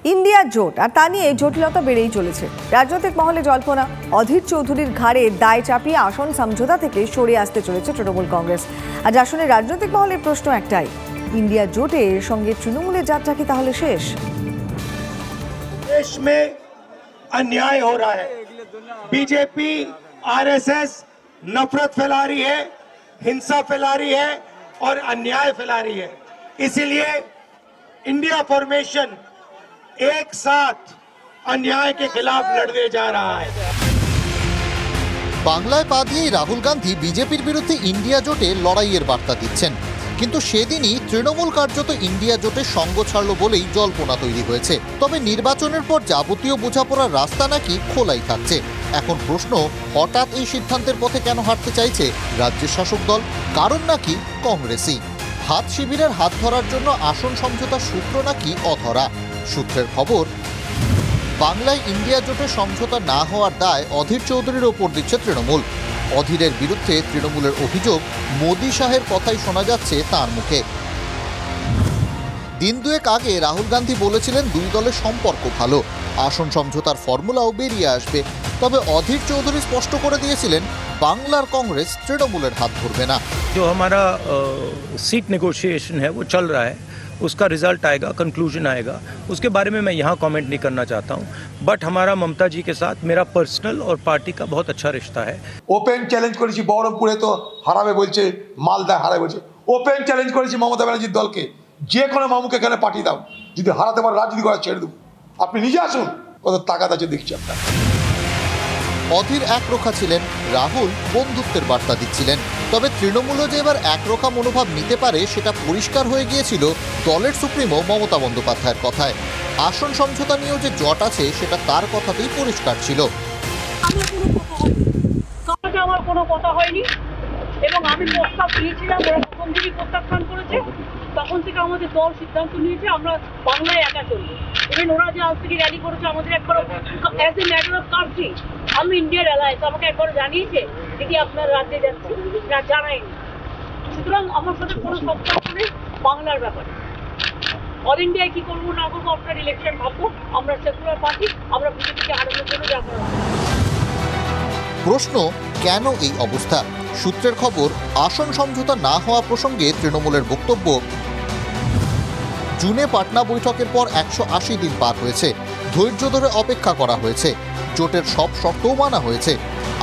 India জোট আর তা নিয়ে জটিলতা বেড়েই চলেছে। রাজনৈতিক মহলে জল্পনা, অধীর চৌধুরীর ঘাড়ে দায় চাপিয়ে আসন সমঝোতা থেকে সরে আসতে চলেছে তৃণমূল কংগ্রেস। আজ আসলে রাজনৈতিক মহলের প্রশ্ন একটাই, ইন্ডিয়া জোটের সঙ্গে তৃণমূলের যাত্রা কি তাহলে শেষ? देश में अन्याय हो रहा है, बीजेपी आरएसएस नफरत फैला रही है, हिंसा फैला रही है और अन्याय फैला रही है। इसीलिए इंडिया फॉर्मेशन एक साथ अन्याय के खिलाफ लड़ने जा रहा है। বাংলায় পা দিয়ে রাহুল গান্ধী বিজেপির বিরুদ্ধে ইন্ডিয়া জোটে লড়াইয়ের বার্তা দিচ্ছেন, কিন্তু সেদিনই তৃণমূল কার্যত ইন্ডিয়া জোটের সঙ্গ ছাড়ল বলেই জল্পনা তৈরি হয়েছে। তবে নির্বাচনের পর যাবতীয় বোঝাপড়ার রাস্তা নাকি খোলাই থাকছে। এখন প্রশ্ন, হঠাৎ এই সিদ্ধান্তের পথে কেন হাঁটতে চাইছে রাজ্যের শাসক দল? কারণ নাকি কংগ্রেসই। হাত শিবিরের হাত ধরার জন্য আসন সমঝোতার সূত্র নাকি অধরা। সূত্রের খবর, বাংলায় ইন্ডিয়া জোটের সমঝোতা না হওয়ার দায় অধীর চৌধুরীর ওপর দিচ্ছে তৃণমূল। অধীরের বিরুদ্ধে তৃণমূলের অভিযোগ, মোদি শাহের কথাই শোনা যাচ্ছে তার মুখে। দিন দুয়েক আগে রাহুল গান্ধী বলেছিলেন দুই দলের সম্পর্ক ভালো, আসন সমঝোতার ফর্মুলাও বেরিয়ে আসবে। তবে অধীর চৌধুরী স্পষ্ট করে দিয়েছিলেন বাংলার কংগ্রেস তৃণমূলের হাত ধরবে না। जो हमारा सीट नेगोशिएशन है वो चल रहा है, उसका रिजल्ट आएगा, कंक्लूजन आएगा, उसके बारे में मैं यहाँ कमेंट नहीं करना चाहता हूँ। बट हमारा ममता जी के साथ मेरा पर्सनल और पार्टी का बहुत अच्छा रिश्ता है। ওপেন চ্যালেঞ্জ করেছি, বহরমপুরে তো হারাবে বলছে, মালদা হারাবে বলছে। ওপেন চ্যালেঞ্জ করেছি মমতা ব্যানার্জির দলকে, যে কোনো মামুকে এখানে পাঠিয়ে দাও, যদি হারাতে পারে রাজনীতি করা ছেড়ে দেবো, আপনি নিজে আসুন, কত তাকাত আছে দেখছি আপনার। অধীর একরোখা ছিলেন, রাহুল বন্ধুত্বের বার্তা দিচ্ছিলেন। তবে তৃণমূলও যে এবার একরোখা মনোভাব নিতে পারে সেটা পরিষ্কার হয়ে গিয়েছিল দলের সুপ্রিমো মমতা বন্দ্যোপাধ্যায়ের কথায়। আসন সমঝোতা নিয়েও যে জট আছে সেটা তার কথাতেই পরিষ্কার ছিল। আমার কোনো কথা হয়নি এবং আমি প্রস্তাব দিয়েছিলাম, ওরা প্রথম দিনই প্রত্যাখ্যান করেছে। তখন থেকে আমাদের দল সিদ্ধান্ত নিয়েছে আমরা বাংলায় একা চলবো। ইভেন ওরা যে আজ থেকে র্যালি করেছে, আমাদের একবার as a matter of country, আমি ইন্ডিয়ার অ্যালায়েন্স, আমাকে একবার জানিয়েছে দিদি আপনার রাজ্যে যাচ্ছি, না জানায়নি। সুতরাং আমার সাথে কোনো সম্পর্ক নেই বাংলার ব্যাপারে। অল ইন্ডিয়ায় কী করবো না করবো আপনার ইলেকশন ভাববো। আমরা সেকুলার পার্টি, আমরা বিজেপিকে হারানোর জন্য যা করা। প্রশ্ন, কেন এই অবস্থা? সূত্রের খবর, আসন সমঝোতা না হওয়া প্রসঙ্গে তৃণমূলের বক্তব্য, জুনে পাটনা বৈঠকের পর 180 দিন পার হয়েছে, ধৈর্য ধরে অপেক্ষা করা হয়েছে, জোটের সব শর্তও মানা হয়েছে।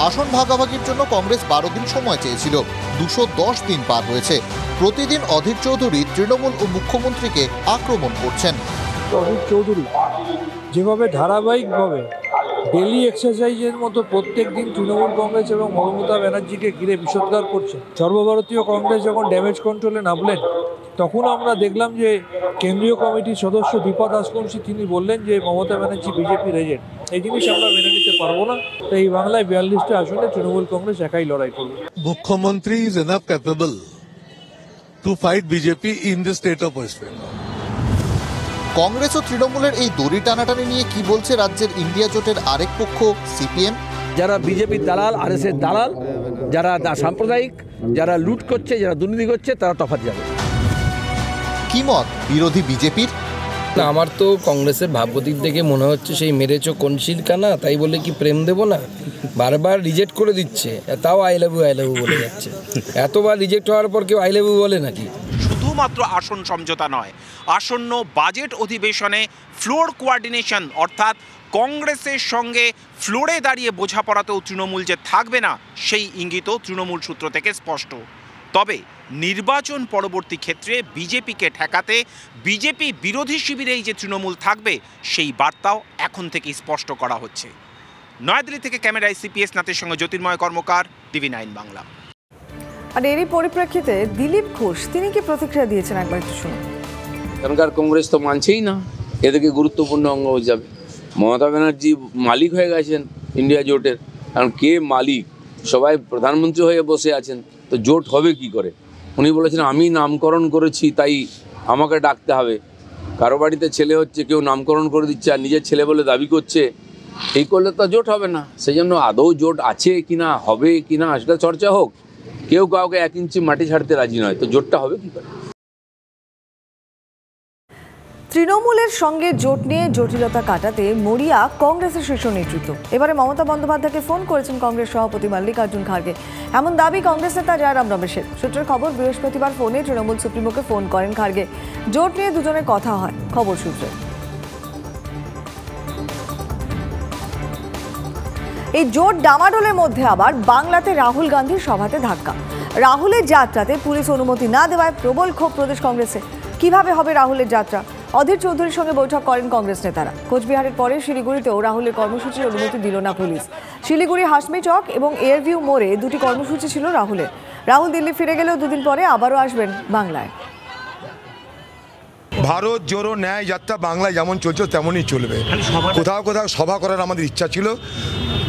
আসন ভাগাভাগির জন্য কংগ্রেস 12 দিন সময় চেয়েছিল, 210 দিন পার হয়েছে। প্রতিদিন অধীর চৌধুরী তৃণমূল ও মুখ্যমন্ত্রীকে আক্রমণ করছেন। অধীর চৌধুরী যেভাবে ধারাবাহিকভাবে ডেলি এক্সারসাইজের মতো প্রত্যেক দিন তৃণমূল কংগ্রেস এবং মমতা ব্যানার্জিকে ঘিরে বিষোদ্গার করছেন। সর্বভারতীয় কংগ্রেস যখন ড্যামেজ কন্ট্রোলে নামলেন, তখন আমরা দেখলাম যে কেন্দ্রীয় কমিটির সদস্য দীপা দাসকংসী তিনি বললেন যে মমতা ব্যানার্জি বিজেপির এজেন্ট। এই জিনিস আমরা মেনে নিতে পারবো না। তো এই বাংলায় 42টা আসনে তৃণমূল কংগ্রেস একাই লড়াই করবে। মুখ্যমন্ত্রী is enough capable to fight BJP in the state of West Bengal. Congress ও তৃণমূলের এই দড়ি টানাটানি নিয়ে কি বলছে রাজ্যের ইন্ডিয়া জোটের আরেক পক্ষ সিপিএম? যারা বিজেপির দালাল, আরএসএস দালাল, যারা সাম্প্রদায়িক, যারা লুট করছে, যারা দুর্নীতি করছে, তারা তফাৎ যাবে। কি মত বিরোধী বিজেপির? না, আমার তো কংগ্রেসের ভাবগতিক দেখে মনে হচ্ছে সেই মেরেছো কনশিল কানা, তাই বলে কি প্রেম দেবো না? বারবার রিজেক্ট করে দিচ্ছে, তাও আই লাভ ইউ বলে যাচ্ছে। এতবার রিজেক্ট হওয়ার পর কেউ আই লাভ ইউ বলে নাকি? শুধুমাত্র আসন সমঝোতা নয়, আসন্ন বাজেট অধিবেশনে ফ্লোর কোঅর্ডিনেশন, অর্থাৎ কংগ্রেসের সঙ্গে ফ্লোরে দাঁড়িয়ে বোঝাপড়াতেও তৃণমূল যে থাকবে না, সেই ইঙ্গিতও তৃণমূল সূত্র থেকে স্পষ্ট। তবে নির্বাচন পরবর্তী ক্ষেত্রে বিজেপিকে ঠেকাতে বিজেপি বিরোধী শিবিরেই যে তৃণমূল থাকবে, সেই বার্তাও এখন থেকেই স্পষ্ট করা হচ্ছে। নয়াদিল্লি থেকে ক্যামেরায় সিপিএস নাথের সঙ্গে জ্যোতির্ময় কর্মকার, টিভি 9 বাংলা। আর এরই পরিপ্রেক্ষিতে দিলীপ ঘোষ তিনি কি প্রতিক্রিয়া দিয়েছেন, একবার একটু শুনুন। এখানকার কংগ্রেস তো মানছেই না, এদিকে গুরুত্বপূর্ণ অঙ্গ হয়ে যাবে। মমতা ব্যানার্জি মালিক হয়ে গেছেন ইন্ডিয়া জোটের, কারণ কে মালিক? সবাই প্রধানমন্ত্রী হয়ে বসে আছেন, তো জোট হবে কি করে? উনি বলেছেন আমি নামকরণ করেছি তাই আমাকে ডাকতে হবে। কারো বাড়িতে ছেলে হচ্ছে, কেউ নামকরণ করে দিচ্ছে আর নিজের ছেলে বলে দাবি করছে, এই করলে তো জোট হবে না। সেই জন্য আদৌ জোট আছে কিনা, হবে কিনা, সেটা চর্চা হোক। কেউ কাউকে 1 ইঞ্চি মাটি ছাড়তে রাজি নয়, তো জোটটা হবে কি করে? তৃণমূলের সঙ্গে জোট নিয়ে জটিলতা কাটাতে মরিয়া কংগ্রেসের শীর্ষ নেতৃত্ব। এবারে মমতা বন্দ্যোপাধ্যায়কে ফোন করেছেন কংগ্রেস সভাপতি মল্লিকার্জুন খার্গে। এমন দাবি কংগ্রেস নেতা জয়রাম রমেশের। সূত্রের খবর, বৃহস্পতিবার ফোনে তৃণমূল সুপ্রিমোকে ফোন করেন খার্গে। জোট নিয়ে দুজনের কথা হয়, খবর সূত্রে। এই জোট ডামাডোলের মধ্যে আবার বাংলাতে রাহুল গান্ধীর সভাতে ধাক্কা। রাহুলের যাত্রাতে পুলিশ অনুমতি না দেওয়ায় প্রবল ক্ষোভ প্রদেশ কংগ্রেসে। কিভাবে হবে রাহুলের যাত্রা? অধীর চৌধুরীর সঙ্গে বৈঠক করেন কংগ্রেস নেতারা। কোচবিহারের পরে শিলিগুড়িতেও রাহুলের কর্মসূচির অনুমতি দিল না পুলিশ। শিলিগুড়ি হাসমি চক এবং এয়ারভিউ মোড়ে দুটি কর্মসূচি ছিল রাহুলের। রাহুল দিল্লি ফিরে গেলেও দুদিন পরে আবারও আসবেন বাংলায়। ভারত জোড়ো ন্যায় যাত্রা বাংলায় যেমন চলছে তেমনই চলবে। কোথাও কোথাও সভা করার আমাদের ইচ্ছা ছিল,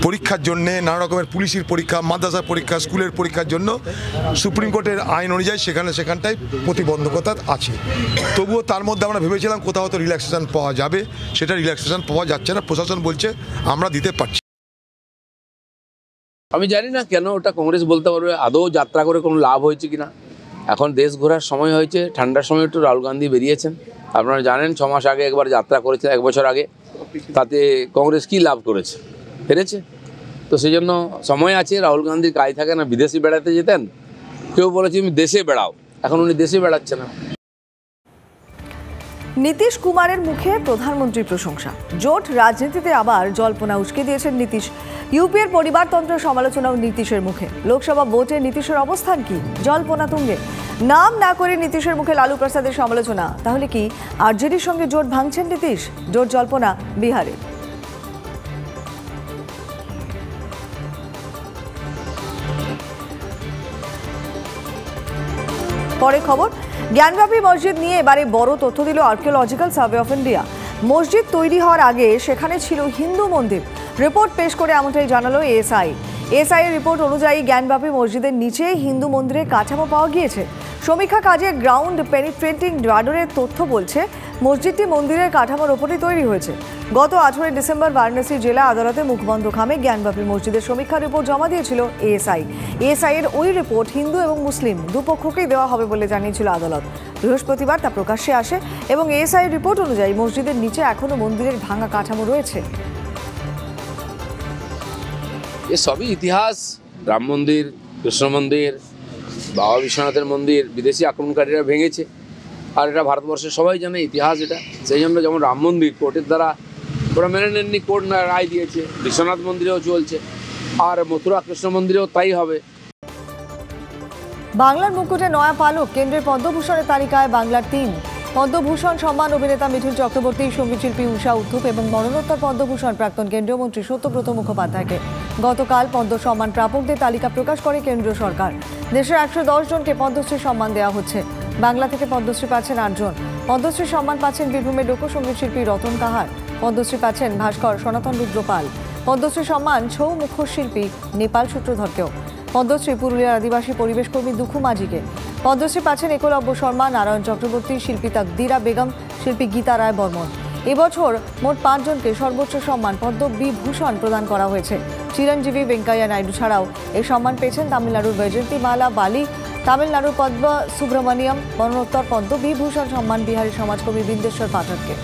পরীক্ষার জন্যে, নানা রকমের পুলিশের পরীক্ষা, মাদ্রাসার পরীক্ষা, স্কুলের পরীক্ষার জন্য সুপ্রিম কোর্টের আইন অনুযায়ী সেখানটায় প্রতিবন্ধকতা আছে। তবুও তার মধ্যে আমরা ভেবেছিলাম কোথাও তো রিল্যাক্সেশন পাওয়া যাবে, সেটা রিল্যাক্সেশন পাওয়া যাচ্ছে না। প্রশাসন বলছে আমরা দিতে পারছি। আমি জানি না কেন ওটা কংগ্রেস বলতে পারবে, আদৌ যাত্রা করে কোনো লাভ হয়েছে কিনা। এখন দেশ ঘোরার সময় হয়েছে, ঠান্ডার সময় একটু রাহুল গান্ধী বেরিয়েছেন। আপনারা জানেন 6 মাস আগে একবার যাত্রা করেছে, 1 বছর আগে। তাতে কংগ্রেস কি লাভ করেছে? হেরেছে। তো সেই জন্য সময় আছে, রাহুল গান্ধীর কাজ থাকে না বিদেশে বেড়াতে যেতেন। কেউ বলেছে তুমি দেশে বেড়াও, এখন উনি দেশে বেড়াচ্ছে না। নীতিশ কুমারের মুখে প্রধানমন্ত্রীর প্রশংসা। জোট রাজনীতিতে আবার জল্পনা উস্কে দিয়েছেন নীতিশ। ইউপির পরিবারতন্ত্রের সমালোচনাও নীতিশের মুখে। লোকসভা ভোটে নীতিশের অবস্থান কি? জল্পনা তুঙ্গে। নাম না করে নীতিশের মুখে লালু প্রসাদের সমালোচনা। তাহলে কি আরজেডির সঙ্গে জোট ভাঙছেন নীতিশ? জোট জল্পনা বিহারে। পরে খবর, জ্ঞানব্যাপী মসজিদ নিয়ে এবারে বড় তথ্য দিল আর্কিওলজিক্যাল সার্ভে অফ ইন্ডিয়া। মসজিদ তৈরি হওয়ার আগে সেখানে ছিল হিন্দু মন্দির। রিপোর্ট পেশ করে এমনটাই জানালো এএসআই এর রিপোর্ট অনুযায়ী জ্ঞানব্যাপী মসজিদের নিচে হিন্দু মন্দিরের কাঠামো পাওয়া গিয়েছে। সমীক্ষা কাজে গ্রাউন্ড পেনিট্রেটিং রাডারের তথ্য বলছে মসজিদটি মন্দিরের কাঠামোর ওপরই তৈরি হয়েছে। গত 18 ডিসেম্বর বারাণসী জেলা আদালতে মুখবন্ধ খামে জ্ঞানব্যাপী মসজিদের সমীক্ষা রিপোর্ট জমা দিয়েছিল এএসআই এর ওই রিপোর্ট হিন্দু এবং মুসলিম দুপক্ষকেই দেওয়া হবে বলে জানিয়েছিল আদালত। বৃহস্পতিবার তা প্রকাশ্যে আসে এবং এএসআই এর রিপোর্ট অনুযায়ী মসজিদের নিচে এখনো মন্দিরের ভাঙা কাঠামো রয়েছে। এ সবই ইতিহাস। রাম মন্দির, কৃষ্ণ মন্দির, বাবা বিশ্বনাথের মন্দির বিদেশি আক্রমণকারীরা ভেঙেছে। আর এটা ভারতবর্ষের সবাই জানে ইতিহাস এটা। সেই জন্য যেমন রাম মন্দির কোর্টের দ্বারা ওরা মেনে নেননি, কোর্ট রায় দিয়েছে। বিশ্বনাথ মন্দিরেও চলছে, আর মথুরা কৃষ্ণ মন্দিরেও তাই হবে। বাংলার মুকুটে নয়া পালক। কেন্দ্রের পদ্মভূষণের তালিকায় বাংলার 3 পদ্মভূষণ সম্মান অভিনেতা মিঠুন চক্রবর্তী, সঙ্গীতশিল্পী উষা উত্থুপ এবং মরণোত্তর পদ্মভূষণ প্রাক্তন কেন্দ্রীয় মন্ত্রী সত্যব্রত মুখোপাধ্যায়কে। গতকাল পদ্ম সম্মান প্রাপকদের তালিকা প্রকাশ করে কেন্দ্রীয় সরকার। দেশের 110 জনকে পদ্মশ্রী সম্মান দেওয়া হচ্ছে। বাংলা থেকে পদ্মশ্রী পাচ্ছেন 8 জন। পদ্মশ্রী সম্মান পাচ্ছেন বীরভূমের লোকসঙ্গীত শিল্পী রতন কাহার। পদ্মশ্রী পাচ্ছেন ভাস্কর সনাতন রুদ্রপাল। পদ্মশ্রী সম্মান ছৌ মুখ্যশিল্পী নেপাল সূত্রধরকেও। পদ্মশ্রী পুরুলিয়ার আদিবাসী পরিবেশ কর্মী দুখু মাঝিকে। পদ্মশ্রী পাচ্ছেন একলব্য শর্মা, নারায়ণ চক্রবর্তী, শিল্পী তাকদিরা বেগম, শিল্পী গীতা রায় বর্মন। এবছর মোট 5 জনকে সর্বোচ্চ সম্মান পদ্মবিভূষণ প্রদান করা হয়েছে। চিরঞ্জীবী ভেঙ্কাইয়া নাইডু ছাড়াও এই সম্মান পেয়েছেন তামিলনাড়ুর বৈজয়ন্তীমালা বালি, তামিলনাড়ুর পদ্ম সুব্রমণিয়ম। মরণোত্তর পদ্মবিভূষণ সম্মান বিহারী সমাজকর্মী বিন্দেশ্বর পাঠককে।